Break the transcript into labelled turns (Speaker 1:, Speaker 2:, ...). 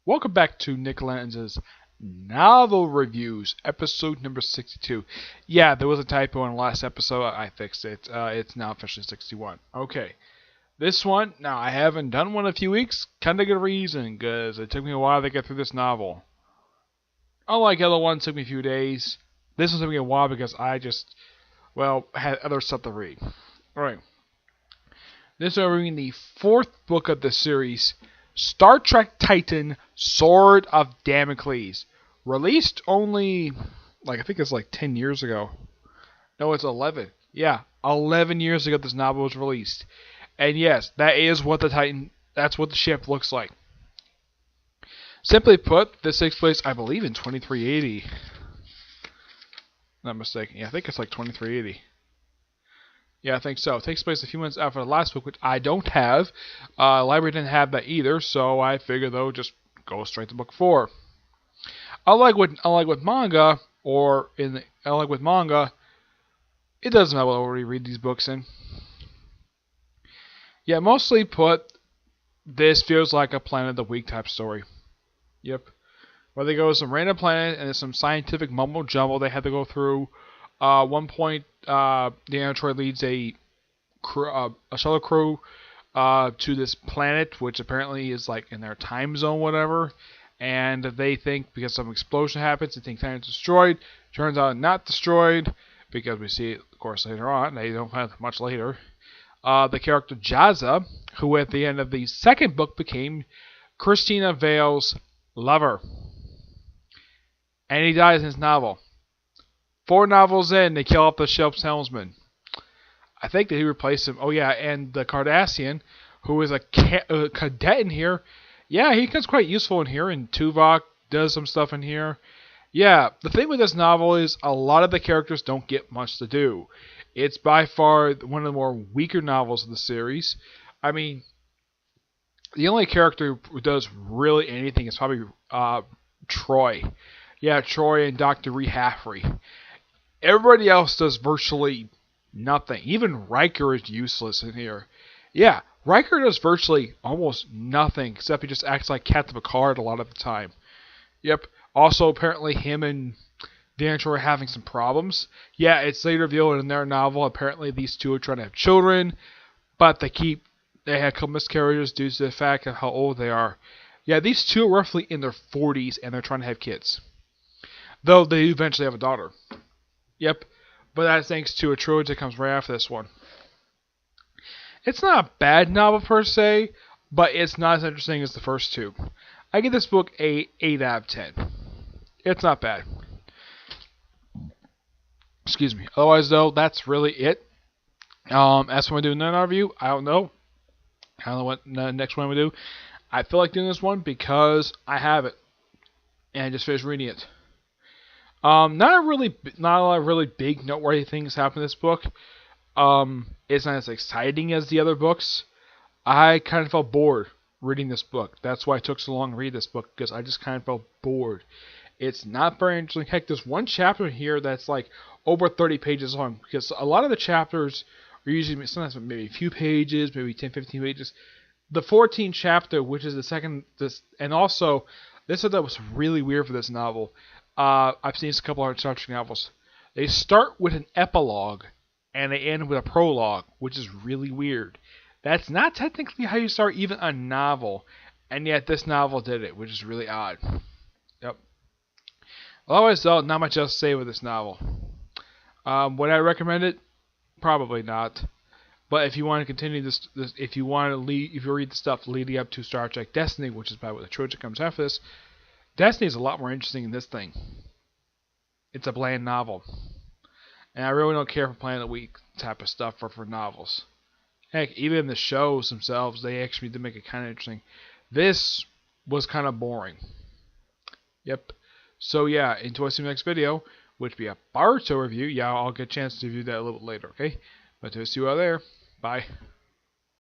Speaker 1: Welcome back to Nick Lenz's Novel Reviews, episode number 62. Yeah, there was a typo in the last episode. I fixed it. It's now officially 61. Okay. This one, now I haven't done one in a few weeks. Kind of good reason, because it took me a while to get through this novel. Unlike the other one, it took me a few days. This one took me a while because I just, had other stuff to read. Alright. This is reading the fourth book of the series, Star Trek Titan Sword of Damocles. Released only, I think it's 10 years ago. No, it's 11. Yeah, 11 years ago this novel was released. And yes, that is what that's what the ship looks like. Simply put, this takes place, I believe, in 2380. Not mistaken. Yeah, I think it's 2380. Yeah, I think so. It takes place a few months after the last book, which I don't have. Library didn't have that either, so I figured they'll just go straight to book 4. Unlike with manga, it doesn't matter what order you read these books in. Yeah, mostly put, this feels like a Planet of the Week type story. Yep. Where they go to some random planet and there's some scientific mumbo jumbo they had to go through. One point, the android leads a shuttle crew to this planet, which apparently is in their time zone, whatever. And they think because some explosion happens, they think planet's destroyed. Turns out not destroyed, because we see it, of course, later on. They don't have much later. The character Jaza, who at the end of the second book became Christina Vale's lover. And he dies in his novel. 4 novels in, they kill off the ship's helmsman. I think that he replaced him. Oh yeah, and the Cardassian, who is a cadet in here. Yeah, he becomes quite useful in here, and Tuvok does some stuff in here. Yeah, the thing with this novel is a lot of the characters don't get much to do. It's by far one of the more weaker novels of the series. I mean, the only character who does really anything is probably Troy. Yeah, Troy and Dr. Ree Haffrey. Everybody else does virtually nothing. Even Riker is useless in here. Yeah, Riker does virtually almost nothing, except he just acts like Captain Picard a lot of the time. Yep. Also, apparently him and the android are having some problems. Yeah, it's later revealed in their novel, apparently these two are trying to have children, but they had couple miscarriages due to the fact of how old they are. Yeah, these two are roughly in their 40s, and they're trying to have kids. Though they eventually have a daughter. Yep, but that's thanks to a trilogy that comes right after this one. It's not a bad novel per se, but it's not as interesting as the first two. I give this book a 8 out of 10. It's not bad. Excuse me. Otherwise, though, that's really it. As for when I do another review, I don't know. I don't know what the next one we do. I feel like doing this one because I have it, and I just finished reading it. Not a lot of really big noteworthy things happen in this book. It's not as exciting as the other books. I kind of felt bored reading this book. That's why it took so long to read this book, because I just kind of felt bored. It's not very interesting. Heck, there's one chapter here that's over 30 pages long, because a lot of the chapters are usually sometimes maybe a few pages, maybe 10, 15 pages. The 14th chapter, which is the second, and also, this I thought was really weird for this novel. I've seen a couple of Star Trek novels. They start with an epilogue, and they end with a prologue, which is really weird. That's not technically how you start even a novel, and yet this novel did it, which is really odd. Yep. Otherwise, though, not much else to say with this novel. Would I recommend it? Probably not. But if you want to continue this, if you read the stuff leading up to Star Trek Destiny, which is about what the trilogy comes after this, Destiny is a lot more interesting than this thing. It's a bland novel. And I really don't care for Planet of the Week type of stuff for novels. Heck, even in the shows themselves, they actually did make it kind of interesting. This was kind of boring. Yep. So yeah, until I see the next video, which will be a Boruto review. Yeah, I'll get a chance to review that a little bit later, okay? But to see you out there, bye.